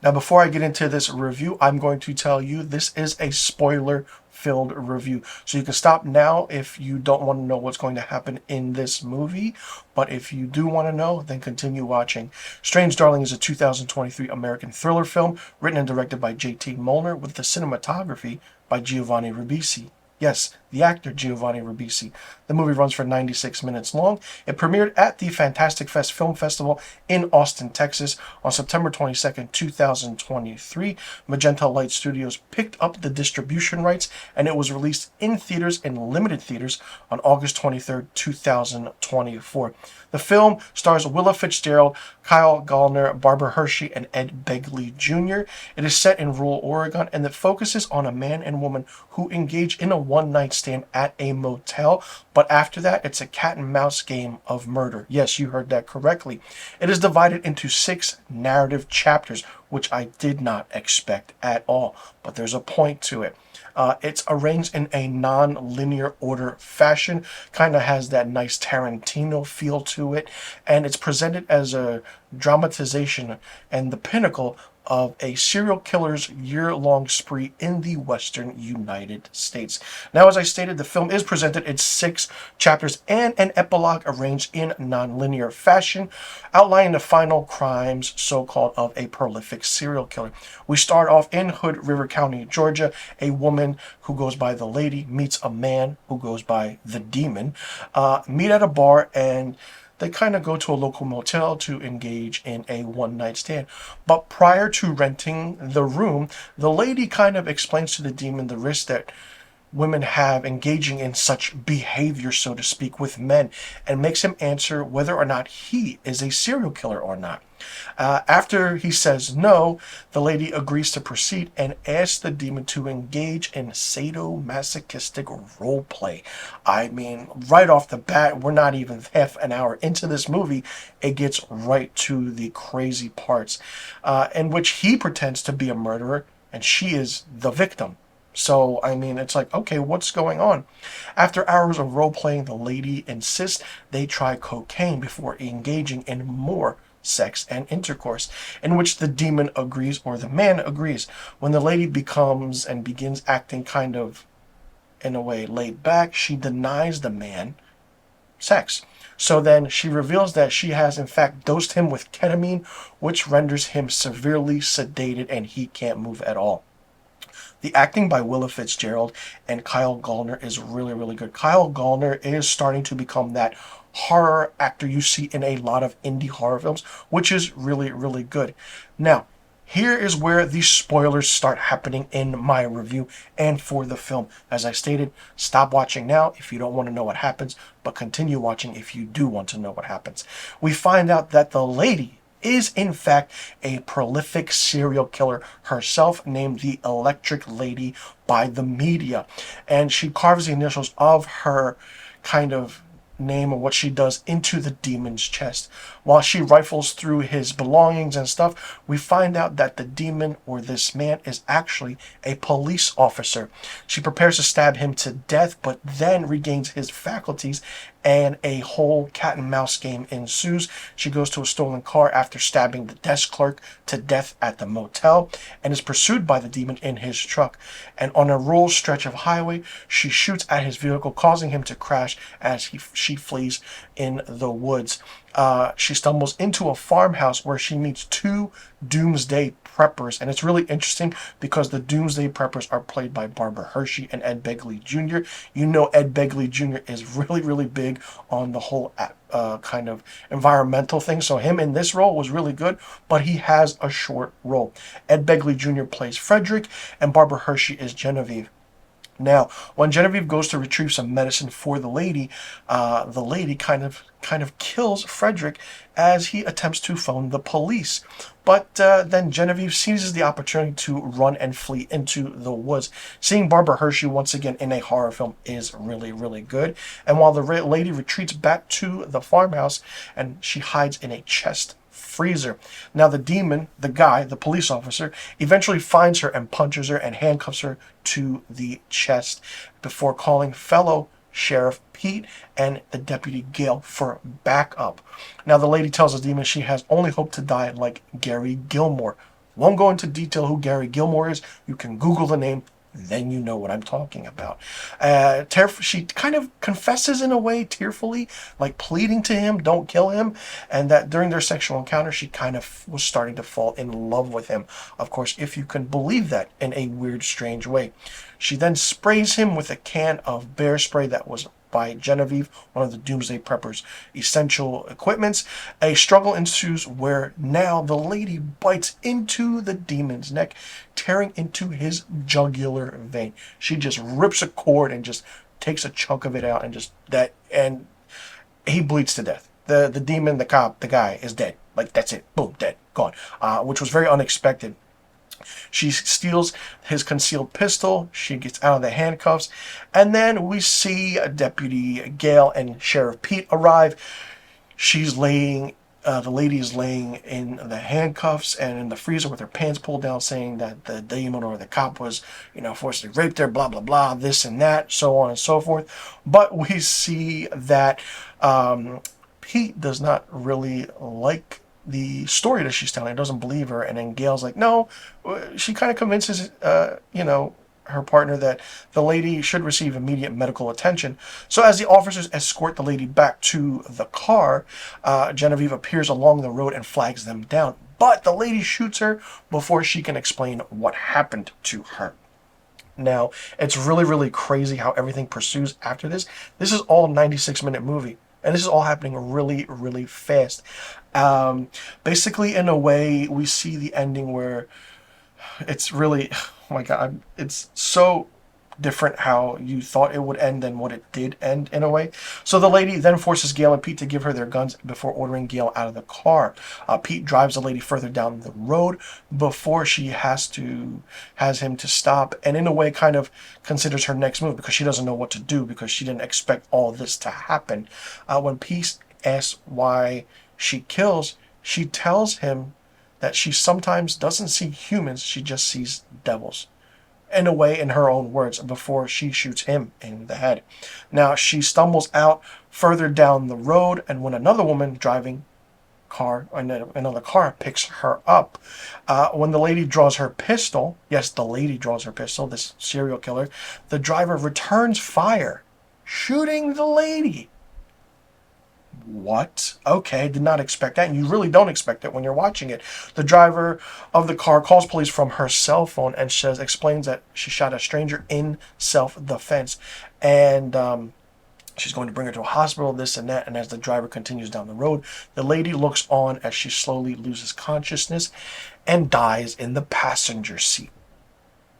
Now, before I get into this review, I'm going to tell you this is a spoiler-filled review. So you can stop now if you don't want to know what's going to happen in this movie. But if you do want to know, then continue watching. Strange Darling is a 2023 American thriller film written and directed by J.T. Molnar with the cinematography by Giovanni Ribisi. Yes, the actor Giovanni Ribisi. The movie runs for 96 minutes long. It premiered at the Fantastic Fest Film Festival in Austin, Texas on September 22nd, 2023. Magenta Light Studios picked up the distribution rights and it was released in theaters in limited theaters on August 23rd, 2024. The film stars Willa Fitzgerald, Kyle Gallner, Barbara Hershey, and Ed Begley Jr. It is set in rural Oregon and it focuses on a man and woman who engage in a one-night stand at a motel, but after that, it's a cat and mouse game of murder. Yes, you heard that correctly. It is divided into 6 narrative chapters, which I did not expect at all, but there's a point to it. It's arranged in a non-linear order fashion, kind of has that nice Tarantino feel to it, and it's presented as a dramatization and the pinnacle of a serial killer's year-long spree in the western United States. Now, as I stated, the film is presented in 6 chapters and an epilogue arranged in non-linear fashion, outlining the final crimes, so-called, of a prolific serial killer. We start off in Hood River County, Georgia. A woman who goes by the Lady meets a man who goes by the Demon, meet at a bar, and they kind of go to a local motel to engage in a one-night stand. But prior to renting the room, the lady kind of explains to the demon the risk that women have engaging in such behavior, so to speak, with men, and makes him answer whether or not he is a serial killer or not. After he says no, the lady agrees to proceed and asks the demon to engage in sadomasochistic roleplay. I mean, right off the bat, we're not even half an hour into this movie, it gets right to the crazy parts, in which he pretends to be a murderer and she is the victim. So, I mean, it's like, okay, what's going on? After hours of role-playing, the lady insists they try cocaine before engaging in more sex and intercourse, in which the demon agrees or the man agrees. When the lady becomes and begins acting kind of, in a way, laid back, she denies the man sex. So then she reveals that she has in fact dosed him with ketamine, which renders him severely sedated and he can't move at all. The acting by Willa Fitzgerald and Kyle Gallner is really, really good. Kyle Gallner is starting to become that horror actor you see in a lot of indie horror films, which is really, really good. Now, here is where the spoilers start happening in my review and for the film. As I stated, stop watching now if you don't want to know what happens, but continue watching if you do want to know what happens. We find out that the lady is in fact a prolific serial killer herself, named the Electric Lady by the media, and she carves the initials of her kind of name and what she does into the demon's chest. While she rifles through his belongings and stuff, we find out that the demon, or this man, is actually a police officer. She prepares to stab him to death, but then regains his faculties and a whole cat and mouse game ensues. She goes to a stolen car after stabbing the desk clerk to death at the motel and is pursued by the demon in his truck. And on a rural stretch of highway, she shoots at his vehicle, causing him to crash as she flees in the woods. She stumbles into a farmhouse where she meets 2 doomsday preppers, and it's really interesting because the doomsday preppers are played by Barbara Hershey and Ed Begley Jr. You know Ed Begley Jr. is really, really big on the whole kind of environmental thing, so him in this role was really good, but he has a short role. Ed Begley Jr. plays Frederick, and Barbara Hershey is Genevieve. Now, when Genevieve goes to retrieve some medicine for the lady kind of kills Frederick as he attempts to phone the police. But then Genevieve seizes the opportunity to run and flee into the woods. Seeing Barbara Hershey once again in a horror film is really, really good. And while the lady retreats back to the farmhouse, and she hides in a chest freezer. Now the demon, the guy, the police officer, eventually finds her and punches her and handcuffs her to the chest before calling fellow Sheriff Pete and the Deputy Gale for backup. Now the lady tells the demon she has only hope to die like Gary Gilmore. Won't go into detail who Gary Gilmore is. You can Google the name, then you know what I'm talking about. She kind of confesses in a way, tearfully, like pleading to him, don't kill him, and that during their sexual encounter, she kind of was starting to fall in love with him. Of course, if you can believe that in a weird, strange way. She then sprays him with a can of bear spray that was by Genevieve, one of the Doomsday Prepper's essential equipments. A struggle ensues where now the lady bites into the demon's neck, tearing into his jugular vein. She just rips a cord and just takes a chunk of it out, and he bleeds to death. The demon, the cop, the guy is dead. Like, that's it. Boom, dead, gone. Which was very unexpected. She steals his concealed pistol. She gets out of the handcuffs. And then we see Deputy Gale and Sheriff Pete arrive. The lady is laying in the handcuffs and in the freezer with her pants pulled down, saying that the demon or the cop was, forcibly raped her, blah, blah, blah, this and that, so on and so forth. But we see that Pete does not really like the story that she's telling. He doesn't believe her, and then Gail's like, no. She kind of convinces her partner that the lady should receive immediate medical attention. So as the officers escort the lady back to the car, Genevieve appears along the road and flags them down, but the lady shoots her before she can explain what happened to her. Now, it's really, really crazy how everything pursues after this. This is all a 96-minute movie. And this is all happening really, really fast. Basically, in a way, we see the ending where it's really, oh my God, it's so different how you thought it would end than what it did end in a way. So the lady then forces Gail and Pete to give her their guns before ordering Gail out of the car. Pete drives the lady further down the road before she has him to stop, and in a way kind of considers her next move because she doesn't know what to do because she didn't expect all this to happen. When Pete asks why she kills, she tells him that she sometimes doesn't see humans, she just sees devils. In a way, in her own words, before she shoots him in the head. Now, she stumbles out further down the road, and when another woman driving another car picks her up, when the lady draws her pistol, yes, the lady draws her pistol, this serial killer, the driver returns fire, shooting the lady. What? Okay, did not expect that, and you really don't expect it when you're watching it. The driver of the car calls police from her cell phone and explains that she shot a stranger in self-defense, and she's going to bring her to a hospital, this and that. And as the driver continues down the road, the lady looks on as she slowly loses consciousness and dies in the passenger seat.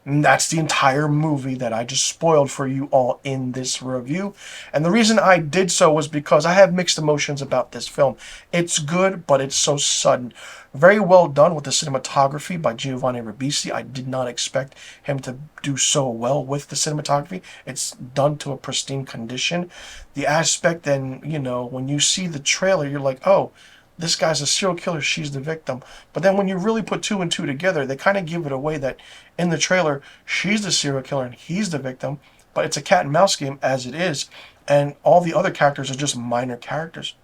And that's the entire movie that I just spoiled for you all in this review. And the reason I did so was because I have mixed emotions about this film. It's good, but it's so sudden. Very well done with the cinematography by Giovanni Ribisi. I did not expect him to do so well with the cinematography. It's done to a pristine condition. The aspect, and when you see the trailer, you're like, oh, this guy's a serial killer, she's the victim. But then when you really put two and two together, they kind of give it away that in the trailer, she's the serial killer and he's the victim. But it's a cat and mouse game as it is. And all the other characters are just minor characters.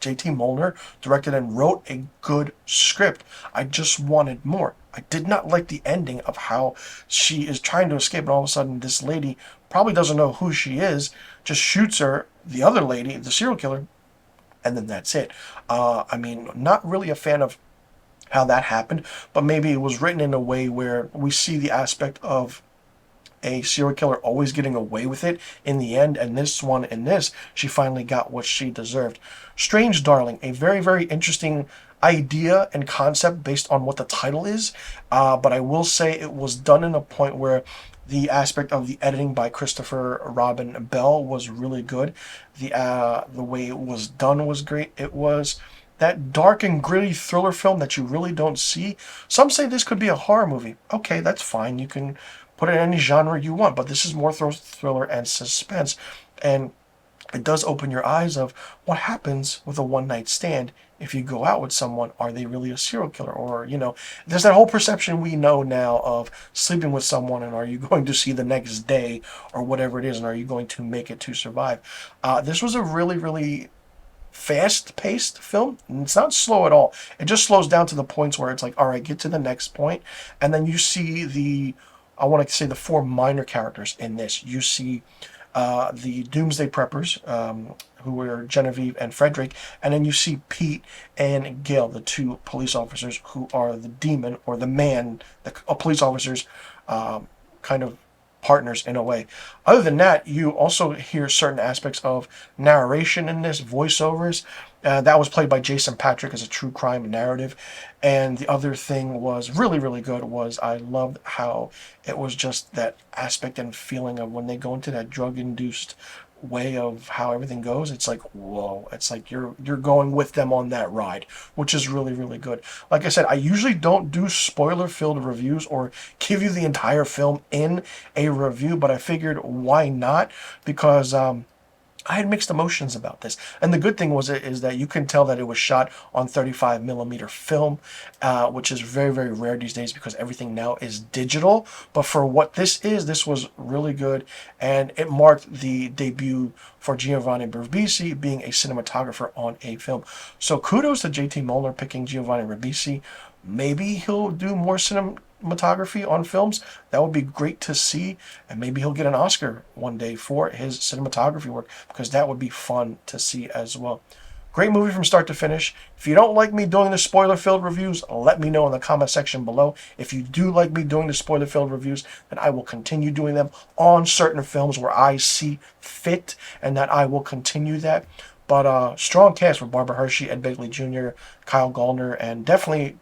J.T. Molnar directed and wrote a good script. I just wanted more. I did not like the ending of how she is trying to escape and all of a sudden this lady probably doesn't know who she is, just shoots her, the other lady, the serial killer, and then that's it. Not really a fan of how that happened, but maybe it was written in a way where we see the aspect of a serial killer always getting away with it in the end, and she finally got what she deserved. Strange Darling, a very, very interesting idea and concept based on what the title is, but I will say it was done in a point where the aspect of the editing by Christopher Robin Bell was really good. The way it was done was great. It was that dark and gritty thriller film that you really don't see. Some say this could be a horror movie. Okay, that's fine. You can put it in any genre you want, but this is more thriller and suspense. And it does open your eyes of what happens with a one-night stand. If you go out with someone, are they really a serial killer? Or, there's that whole perception we know now of sleeping with someone, and are you going to see the next day or whatever it is, and are you going to make it to survive? This was a really, really fast-paced film. It's not slow at all. It just slows down to the points where it's like, all right, get to the next point, and then you see I want to say the four minor characters in this. You see the Doomsday Preppers, who are Genevieve and Frederick, and then you see Pete and Gail, the two police officers who are the demon or the man, the police officers, kind of partners in a way. Other than that, you also hear certain aspects of narration in this, voiceovers. That was played by Jason Patrick as a true crime narrative. And the other thing was really, really good was I loved how it was just that aspect and feeling of when they go into that drug-induced way of how everything goes. It's like, whoa, it's like you're going with them on that ride, which is really, really good. Like I said, I usually don't do spoiler filled reviews or give you the entire film in a review, but I figured why not, because I had mixed emotions about this. And the good thing is that you can tell that it was shot on 35 millimeter film, which is very, very rare these days because everything now is digital. But for what this was really good. And it marked the debut for Giovanni Ribisi being a cinematographer on a film. So kudos to JT Molnar picking Giovanni Ribisi. Maybe he'll do more cinematography on films. That would be great to see, and maybe he'll get an Oscar one day for his cinematography work, because that would be fun to see as well. Great movie from start to finish. If you don't like me doing the spoiler-filled reviews, let me know in the comment section below. If you do like me doing the spoiler-filled reviews, then I will continue doing them on certain films where I see fit, and that I will continue that. But strong cast with Barbara Hershey, Ed Begley Jr., Kyle Gallner, and definitely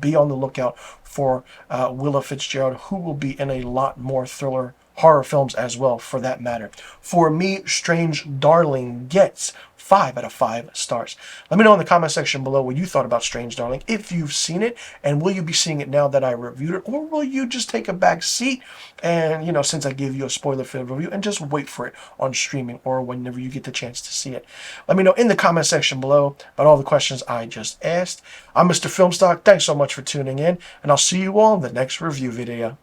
be on the lookout for Willa Fitzgerald, who will be in a lot more thriller horror films as well, for that matter. For me, Strange Darling gets 5 out of 5 stars. Let me know in the comment section below what you thought about Strange Darling, if you've seen it, and will you be seeing it now that I reviewed it, or will you just take a back seat and, you know, since I gave you a spoiler-filled review, and just wait for it on streaming or whenever you get the chance to see it. Let me know in the comment section below about all the questions I just asked. I'm Mr. Filmstock. Thanks so much for tuning in, and I'll see you all in the next review video.